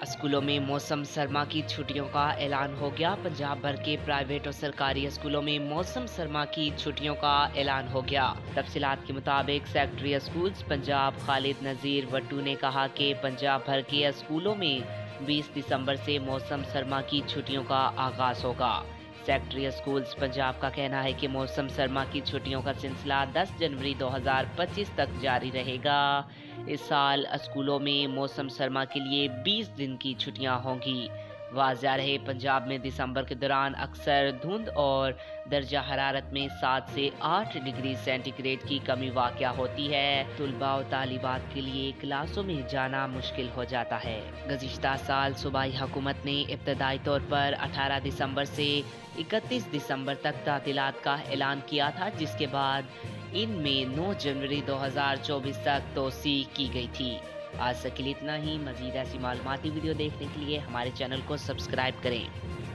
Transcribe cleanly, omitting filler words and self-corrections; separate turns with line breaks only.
स्कूलों में मौसम सरमा की छुट्टियों का ऐलान हो गया। पंजाब भर के प्राइवेट और सरकारी स्कूलों में मौसम सरमा की छुट्टियों का ऐलान हो गया। तफसीलात के मुताबिक सेक्रेटरी स्कूल्स पंजाब खालिद नज़ीर वट्टू ने कहा कि पंजाब भर के स्कूलों में 20 दिसंबर से मौसम सरमा की छुट्टियों का आगाज होगा। सेक्रेटरी स्कूल्स पंजाब का कहना है कि मौसम सरमा की छुट्टियों का सिलसिला 10 जनवरी 2025 तक जारी रहेगा। इस साल स्कूलों में मौसम सरमा के लिए 20 दिन की छुट्टियां होंगी। वाज़ेह रहे पंजाब में दिसंबर के दौरान अक्सर धुंध और दर्जा हरारत में 7 से 8 डिग्री सेंटीग्रेड की कमी वाक़या होती है। तुलबा और तालिबात के लिए क्लासों में जाना मुश्किल हो जाता है। गुज़िश्ता साल सूबाई हुकूमत ने इब्तदाई तौर पर 18 दिसंबर से 31 दिसंबर तक तातीलात का ऐलान किया था, जिसके बाद इनमें 9 जनवरी 2024 तक तोसी की गई थी। आज तक के लिए इतना ही। मज़ीद ऐसी मालूमाती वीडियो देखने के लिए हमारे चैनल को सब्सक्राइब करें।